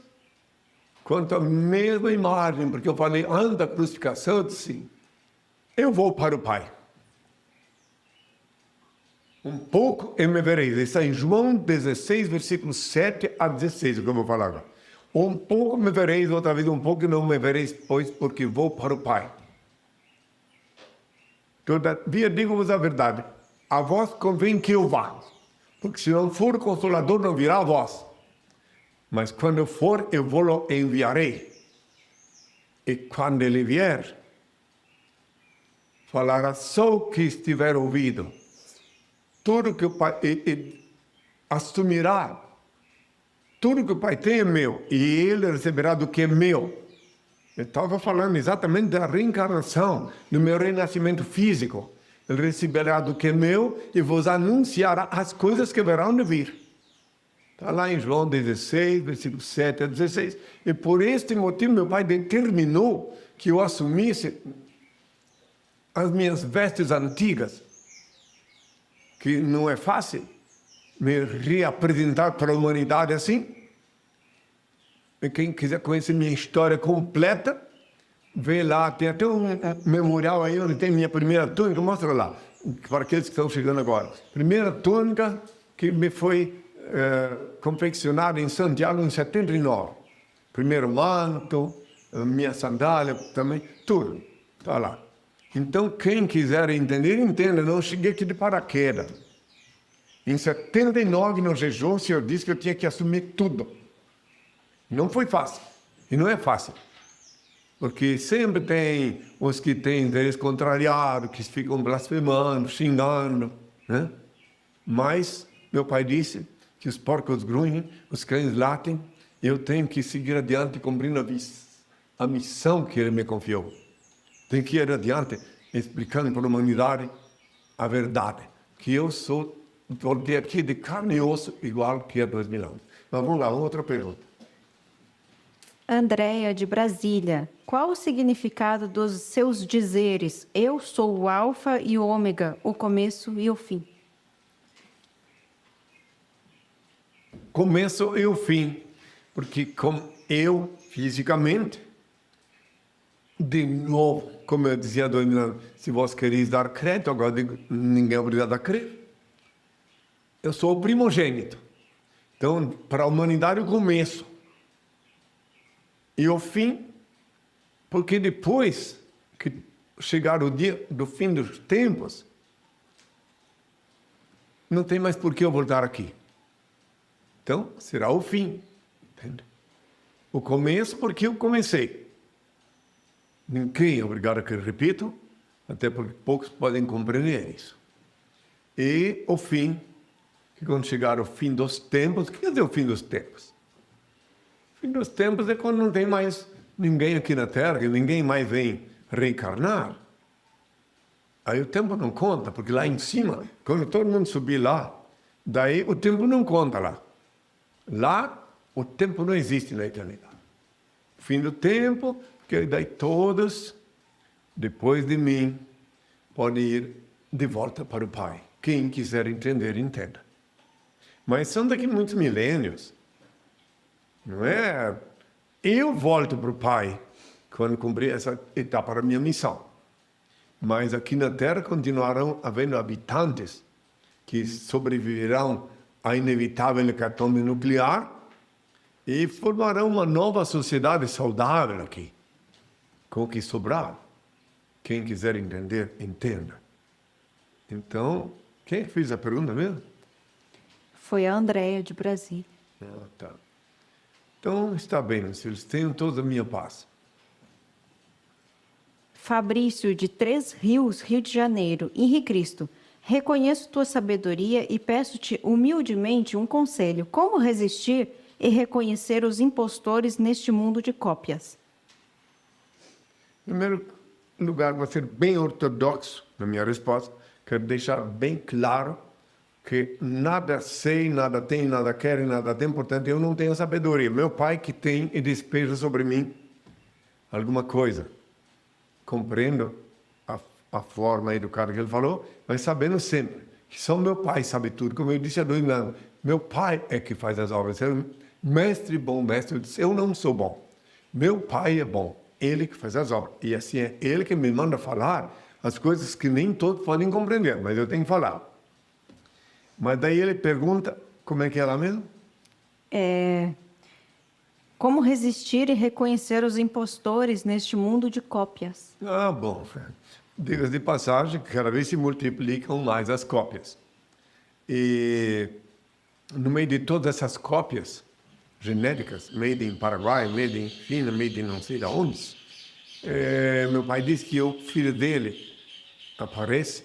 quanto à mesma imagem, porque eu falei, antes da crucificação, eu disse, eu vou para o Pai. Um pouco e me vereis. Está em João 16, versículos 7 a 16, o que eu vou falar agora. Um pouco me vereis, outra vez um pouco não me vereis, pois porque vou para o Pai. Todavia digo-vos a verdade, a vós convém que eu vá. Porque se não for o Consolador, não virá a vós. Mas quando eu for, eu vou enviarei. E quando ele vier, falará só o que estiver ouvido. Tudo que o Pai assumirá. Tudo que o Pai tem é meu. E ele receberá do que é meu. Eu estava falando exatamente da reencarnação, do meu renascimento físico. Ele receberá do que é meu e vos anunciará as coisas que verão de vir. Está lá em João 16, versículo 7 a 16. E por este motivo meu pai determinou que eu assumisse as minhas vestes antigas, que não é fácil me reapresentar para a humanidade assim. E quem quiser conhecer minha história completa, vê lá, tem até um memorial aí onde tem minha primeira túnica, mostra lá, para aqueles que estão chegando agora. Primeira túnica que me foi confeccionada em Santiago em 79. Primeiro manto, minha sandália também, tudo, está lá. Então, quem quiser entender, entenda, não cheguei aqui de paraquedas. Em 79, no jejum, o Senhor disse que eu tinha que assumir tudo. Não foi fácil, e não é fácil. Porque sempre tem os que têm interesse contrariado, que ficam blasfemando, xingando, né? Mas meu pai disse que os porcos grunhem, os cães latem, eu tenho que seguir adiante cumprindo a missão que ele me confiou. Tenho que ir adiante explicando para a humanidade a verdade, que eu voltei aqui de carne e osso igual que há 2000 anos. Mas vamos lá, outra pergunta. Andréia, de Brasília. Qual o significado dos seus dizeres? Eu sou o alfa e o ômega, o começo e o fim. Começo e o fim. Porque como eu, fisicamente, de novo, como eu dizia, se vós quereis dar crédito, agora digo, ninguém é obrigado a crer. Eu sou o primogênito. Então, para a humanidade, o começo. E o fim, porque depois que chegar o dia do fim dos tempos, não tem mais por que eu voltar aqui. Então, será o fim. Entende? O começo, porque eu comecei. Ninguém é obrigado a crer, repito, até porque poucos podem compreender isso. E o fim, que quando chegar o fim dos tempos, o que quer dizer o fim dos tempos? O fim dos tempos é quando não tem mais ninguém aqui na Terra, que ninguém mais vem reencarnar. Aí o tempo não conta, porque lá em cima, quando todo mundo subir lá, daí o tempo não conta lá. Lá, o tempo não existe na eternidade. Fim do tempo, que daí todos, depois de mim, podem ir de volta para o Pai. Quem quiser entender, entenda. Mas são daqui muitos milênios. Não é? Eu volto para o Pai quando cumprir essa etapa da minha missão. Mas aqui na Terra continuarão havendo habitantes que sobreviverão à inevitável hecatombe nuclear e formarão uma nova sociedade saudável aqui, com o que sobrar. Quem quiser entender, entenda. Então, quem fez a pergunta mesmo? Foi a Andréia, de Brasília. Tá. Então, está bem, meus filhos, tenham toda a minha paz. Fabrício, de Três Rios, Rio de Janeiro. Henrique Cristo, reconheço tua sabedoria e peço-te humildemente um conselho. Como resistir e reconhecer os impostores neste mundo de cópias? Em primeiro lugar, vou ser bem ortodoxo na minha resposta. Quero deixar bem claro que nada sei, nada tenho, nada quero, nada tem, portanto, eu não tenho sabedoria. Meu pai que tem e despeja sobre mim alguma coisa. Compreendo a forma educada que ele falou, mas sabendo sempre que só meu pai sabe tudo. Como eu disse há 2 anos, meu pai é que faz as obras. Mestre bom, mestre, eu não sou bom. Meu pai é bom, ele que faz as obras. E assim é ele que me manda falar as coisas que nem todos podem compreender, mas eu tenho que falar. Mas daí ele pergunta, como é que é lá mesmo? Como resistir e reconhecer os impostores neste mundo de cópias? Ah, bom. Diga de passagem, cada vez se multiplicam mais as cópias. E no meio de todas essas cópias genéricas, made in Paraguai, made in China, made in não sei de onde, meu pai disse que o filho dele aparece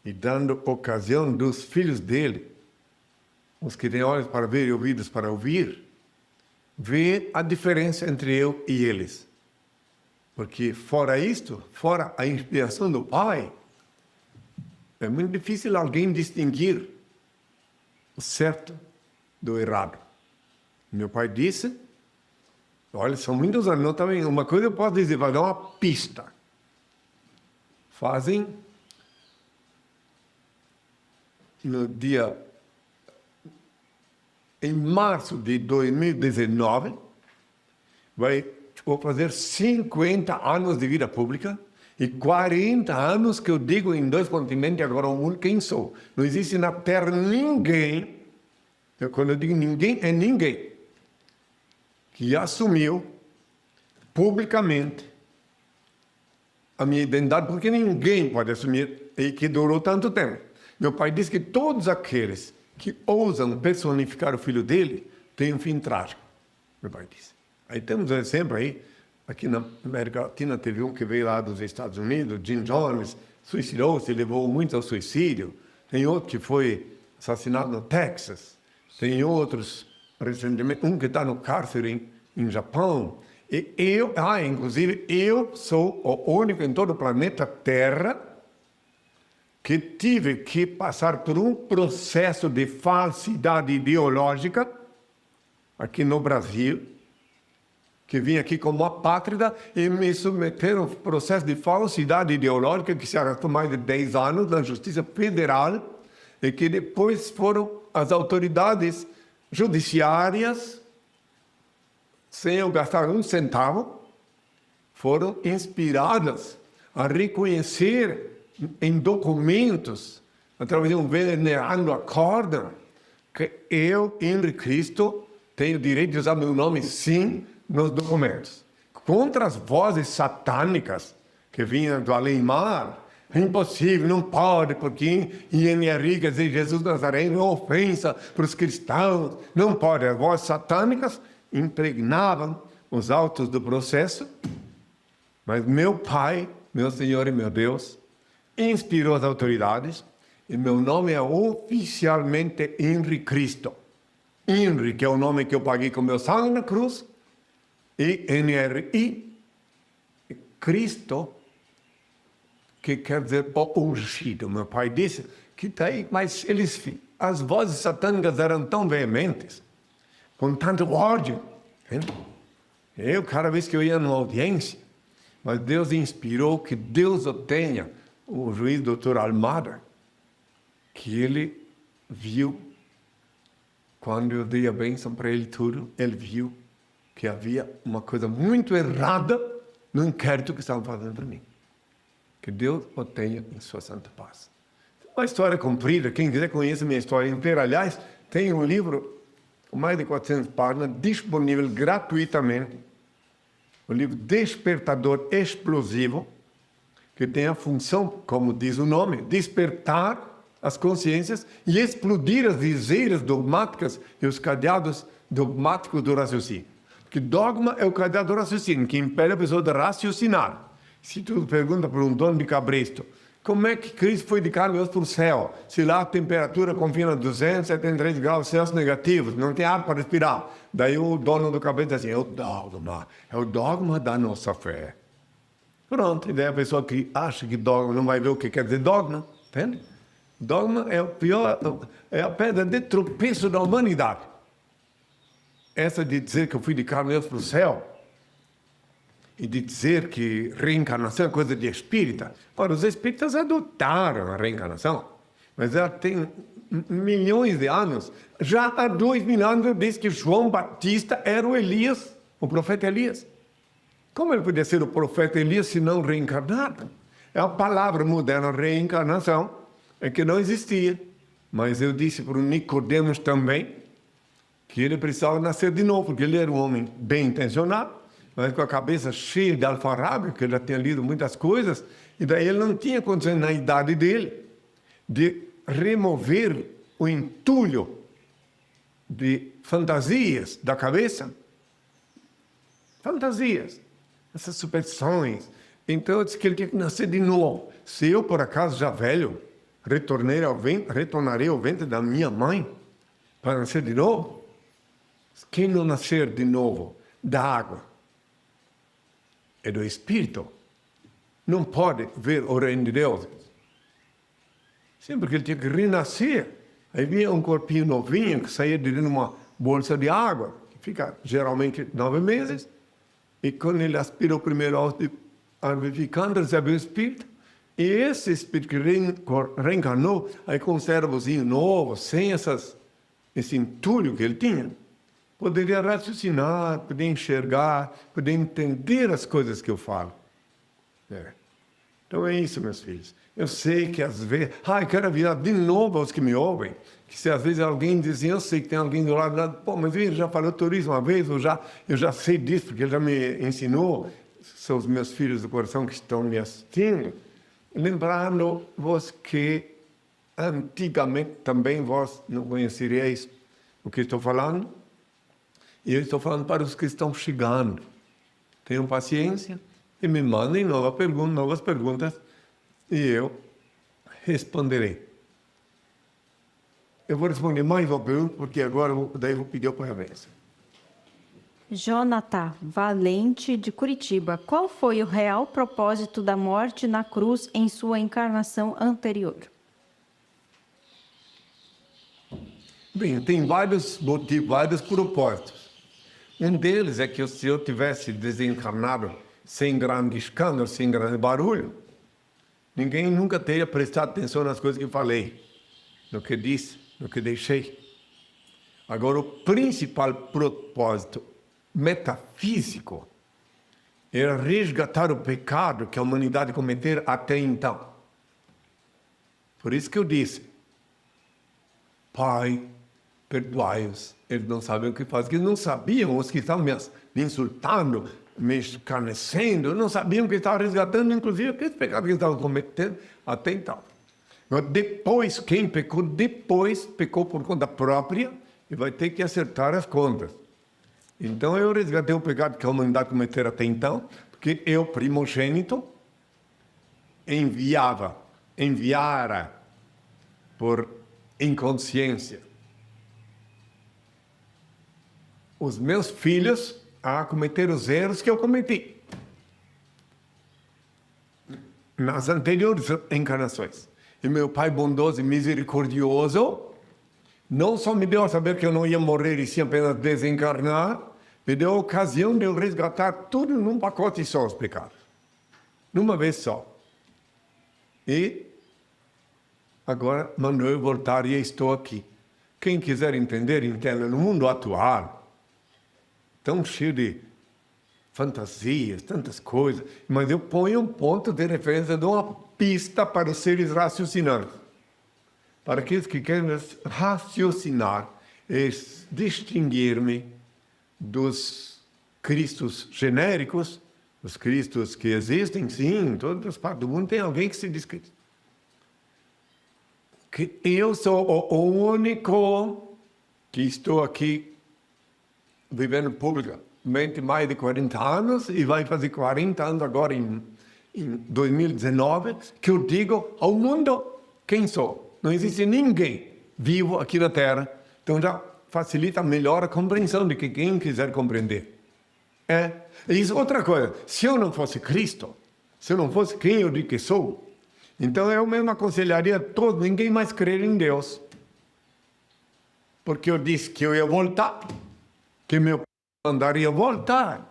e dando ocasião dos filhos dele, os que têm olhos para ver e ouvidos para ouvir, ver a diferença entre eu e eles. Porque fora isto, fora a inspiração do Pai, é muito difícil alguém distinguir o certo do errado. Meu pai disse, olha, são muitos anos, não também. Uma coisa eu posso dizer, vai dar uma pista. Fazem em março de 2019, vou fazer 50 anos de vida pública e 40 anos que eu digo em 2 continentes, agora o mundo, quem sou. Não existe na Terra ninguém, quando eu digo ninguém, é ninguém, que assumiu publicamente a minha identidade, porque ninguém pode assumir e que durou tanto tempo. Meu pai disse que todos aqueles que ousam personificar o filho dele têm um fim trágico. Meu pai disse. Aí temos um exemplo aí, aqui na América Latina teve um que veio lá dos Estados Unidos, Jim Jones, suicidou-se, levou muito ao suicídio. Tem outro que foi assassinado no Texas. Tem outros, recentemente, um que está no cárcere em Japão. E inclusive, eu sou o único em todo o planeta Terra que tive que passar por um processo de falsidade ideológica aqui no Brasil, que vim aqui como apátrida e me submeteram a um processo de falsidade ideológica que se arrastou mais de 10 anos na Justiça Federal e que depois foram as autoridades judiciárias, sem eu gastar um centavo, foram inspiradas a reconhecer em documentos, através de um venerando acórdão, que eu, Henri Cristo, tenho o direito de usar meu nome, sim, nos documentos. Contra as vozes satânicas que vinham do além-mar, é impossível, não pode, porque INRI, quer dizer, Jesus Nazareno, é ofensa para os cristãos, não pode. As vozes satânicas impregnavam os autos do processo, mas meu Pai, meu Senhor e meu Deus, inspirou as autoridades, e meu nome é oficialmente Henri Cristo. Henri, que é o nome que eu paguei com meu sangue na cruz, e NRI, Cristo, que quer dizer o ungido. Meu pai disse que está aí, mas as vozes satânicas eram tão veementes, com tanto ódio. Eu, cada vez que eu ia numa audiência, mas Deus inspirou que Deus o tenha, o juiz doutor Almada, que ele viu, quando eu dei a bênção para ele tudo, ele viu que havia uma coisa muito errada no inquérito que estavam fazendo para mim. Que Deus o tenha em sua santa paz. Uma história comprida, quem quiser conhecer minha história inteira. Aliás, tem um livro com mais de 400 páginas, disponível gratuitamente. O livro Despertador Explosivo, que tem a função, como diz o nome, despertar as consciências e explodir as viseiras dogmáticas e os cadeados dogmáticos do raciocínio. Porque dogma é o cadeado do raciocínio, que impede a pessoa de raciocinar. Se tu pergunta para um dono de cabresto, como é que Cristo foi de carne e osso para o céu? Se lá a temperatura confina a 273 graus Celsius negativos, não tem ar para respirar. Daí o dono do cabresto diz assim, é o dogma da nossa fé. Pronto, e daí a pessoa que acha que dogma não vai ver o que quer dizer dogma, entende? Dogma é o pior, é a pedra de tropeço da humanidade. Essa de dizer que eu fui de carne e osso para o céu, e de dizer que reencarnação é coisa de espírita. Ora, os espíritas adotaram a reencarnação, mas já tem milhões de anos. Já há 2000 anos desde que João Batista era o Elias, o profeta Elias. Como ele podia ser o profeta Elias se não reencarnado? É a palavra moderna, reencarnação, é que não existia. Mas eu disse para o Nicodemos também que ele precisava nascer de novo, porque ele era um homem bem intencionado, mas com a cabeça cheia de alfarrábio, que ele já tinha lido muitas coisas, e daí ele não tinha condições, na idade dele, de remover o entulho de fantasias da cabeça. Fantasias, essas superstições. Então eu disse que ele tinha que nascer de novo. Se eu, por acaso, já velho, retornarei ao ventre da minha mãe para nascer de novo? Quem não nascer de novo da água é do Espírito, não pode ver o reino de Deus. Sempre que ele tinha que renascer, aí vinha um corpinho novinho que saía de dentro de uma bolsa de água, que fica geralmente 9 meses, e quando ele aspira o primeiro árvore ficante, recebe o Espírito, e esse Espírito que reencarnou, aí com um cérebrozinho novo, sem esse entulho que ele tinha, poderia raciocinar, poderia enxergar, poderia entender as coisas que eu falo. Então é isso, meus filhos. Eu sei que às vezes... eu quero avisar de novo aos que me ouvem, que se às vezes alguém diz assim, eu sei que tem alguém do lado, pô, mas ele já falou turismo uma vez, eu já sei disso, porque ele já me ensinou, são os meus filhos do coração que estão me assistindo, lembrando-vos que antigamente também vós não conheceríeis o que estou falando, e eu estou falando para os que estão chegando. Tenham paciência e me mandem novas perguntas e eu responderei. Eu vou responder mais uma pergunta, porque agora daí eu vou pedir para a bênção. Jonathan Valente, de Curitiba. Qual foi o real propósito da morte na cruz em sua encarnação anterior? Bem, tem vários motivos, vários propósitos. Um deles é que se eu tivesse desencarnado sem grande escândalo, sem grande barulho, ninguém nunca teria prestado atenção nas coisas que eu falei, no que disse, no que deixei. Agora, o principal propósito metafísico era resgatar o pecado que a humanidade cometera até então. Por isso que eu disse, Pai, perdoai-os, eles não sabem o que fazem. Eles não sabiam, os que estavam me insultando, me escarnecendo, não sabiam que estavam resgatando, inclusive, aqueles pecados que estavam cometendo até então. Mas depois, quem pecou depois, pecou por conta própria e vai ter que acertar as contas. Então eu resgatei o pecado que a humanidade cometera até então, porque eu, primogênito, enviara por inconsciência os meus filhos a cometer os erros que eu cometi nas anteriores encarnações. E meu Pai bondoso e misericordioso não só me deu a saber que eu não ia morrer e sim apenas desencarnar, me deu a ocasião de eu resgatar tudo num pacote só, os pecados. Numa vez só. E agora mandou eu voltar e estou aqui. Quem quiser entender, entenda. No mundo atual, tão cheio de fantasias, tantas coisas, mas eu ponho um ponto de referência, dou uma pista para os seres raciocinantes. Para aqueles que querem raciocinar e distinguir-me dos cristos genéricos, os cristos que existem, sim, em todas as partes do mundo tem alguém que se diz Cristo. Que eu sou o único que estou aqui vivendo publicamente mais de 40 anos e vai fazer 40 anos agora em 2019, que eu digo ao mundo quem sou. Não existe ninguém vivo aqui na Terra, então já facilita melhor a compreensão de que quem quiser compreender. Isso é outra coisa. Se eu não fosse Cristo, se eu não fosse quem eu digo que sou, então eu mesmo aconselharia a todos, ninguém mais crer em Deus. Porque eu disse que eu ia voltar, que meu mandaria voltar.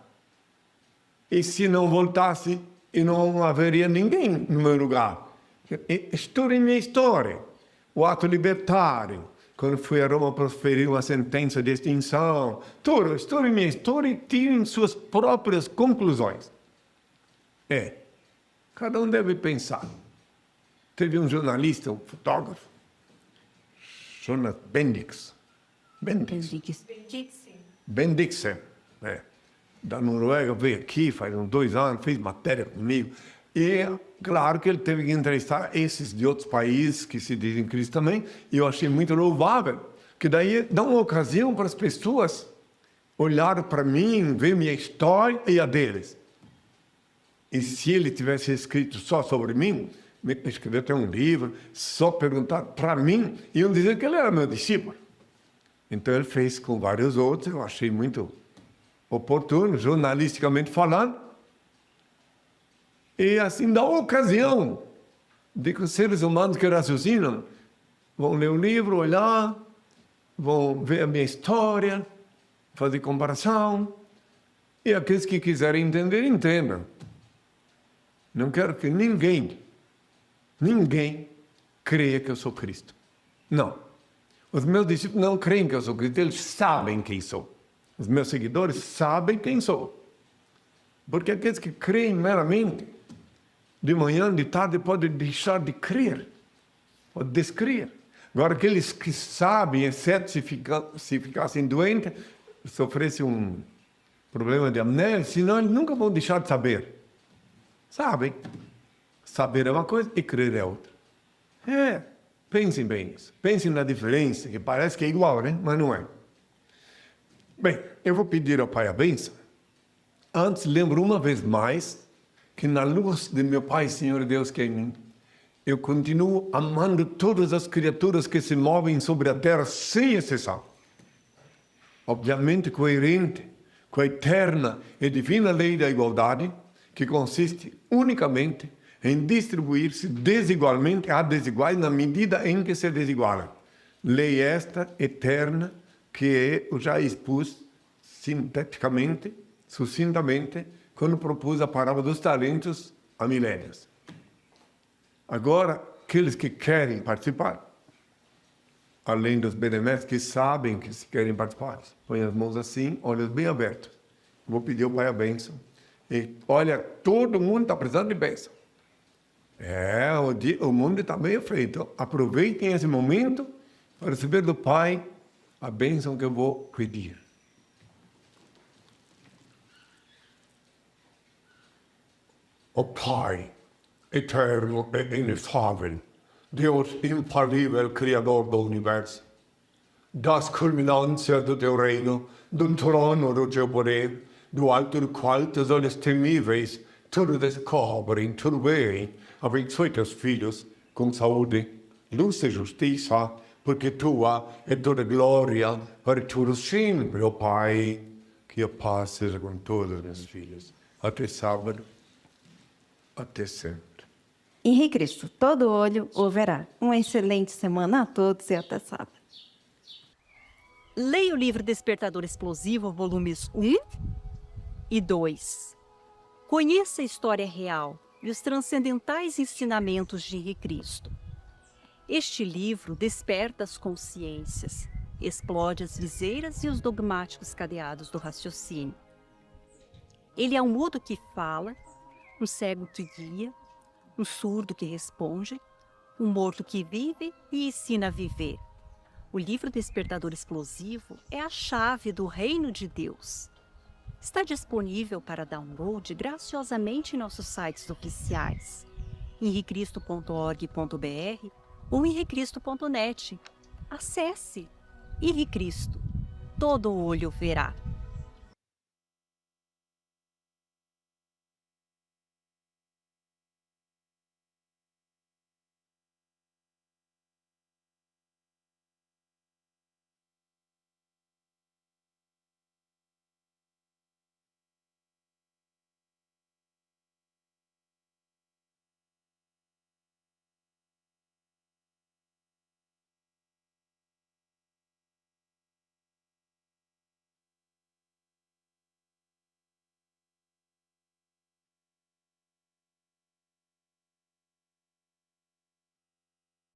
E se não voltasse, e não haveria ninguém no meu lugar. Estude minha história. O ato libertário, quando fui a Roma proferir uma sentença de extinção, tudo, estude minha história e tirem suas próprias conclusões. Cada um deve pensar. Teve um jornalista, um fotógrafo, Jonas Bendiksen, da Noruega, veio aqui faz uns 2 anos, fez matéria comigo. E claro que ele teve que entrevistar esses de outros países que se dizem cristãos também, e eu achei muito louvável, que daí dá uma ocasião para as pessoas olharem para mim, ver minha história e a deles. E se ele tivesse escrito só sobre mim, escrever até um livro, só perguntar para mim, iam dizer que ele era meu discípulo. Então ele fez com vários outros, eu achei muito oportuno, jornalisticamente falando, e assim dá uma ocasião de que os seres humanos que raciocinam vão ler o livro, olhar, vão ver a minha história, fazer comparação, e aqueles que quiserem entender, entendam. Não quero que ninguém creia que eu sou Cristo. Não. Os meus discípulos não creem que eu sou Cristo, eles sabem quem sou. Os meus seguidores sabem quem sou. Porque aqueles que creem meramente, de manhã, de tarde, podem deixar de crer, podem descrer. Agora, aqueles que sabem, exceto se ficassem doentes, sofressem um problema de amnésia, senão eles nunca vão deixar de saber. Sabem. Saber é uma coisa e crer é outra. Pensem bem nisso. Pensem na diferença, que parece que é igual, né? Mas não é. Bem, eu vou pedir ao Pai a bênção. Antes, lembro uma vez mais que na luz de meu Pai, Senhor Deus, que é em mim, eu continuo amando todas as criaturas que se movem sobre a terra, sem exceção. Obviamente coerente com a eterna e divina lei da igualdade, que consiste unicamente em distribuir-se desigualmente a desiguais na medida em que se desigualam. Lei esta eterna que eu já expus sinteticamente, sucintamente, quando propus a parábola dos talentos há milénios. Agora, aqueles que querem participar, além dos beneméritos que sabem que se querem participar, põem as mãos assim, olhos bem abertos. Vou pedir ao Pai a bênção E olha, todo mundo está precisando de bênção. O mundo está meio feito. Aproveitem esse momento para receber do Pai a bênção que eu vou pedir. Ó Pai, eterno e inefável, Deus infalível, Criador do Universo, das culminâncias do teu reino, do trono do teu poder, do alto do qual teus olhos temíveis tudo descobrem, tudo veem, abençoe teus filhos com saúde, luz e justiça, porque tua é toda glória para tudo sempre, ó Pai. Que a paz seja com todos os meus filhos, até sábado, até sempre. Henrique Cristo, todo olho o verá. Uma excelente semana a todos e até sábado. Leia o livro Despertador Explosivo, volumes 1 e 2. Conheça a história real e os transcendentais ensinamentos de Henrique Cristo. Este livro desperta as consciências, explode as viseiras e os dogmáticos cadeados do raciocínio. Ele é um mudo que fala, um cego que guia, um surdo que responde, um morto que vive e ensina a viver. O livro Despertador Explosivo é a chave do reino de Deus. Está disponível para download graciosamente em nossos sites oficiais, henricristo.org.br ou henricristo.net. Acesse! Henrique Cristo, todo olho verá.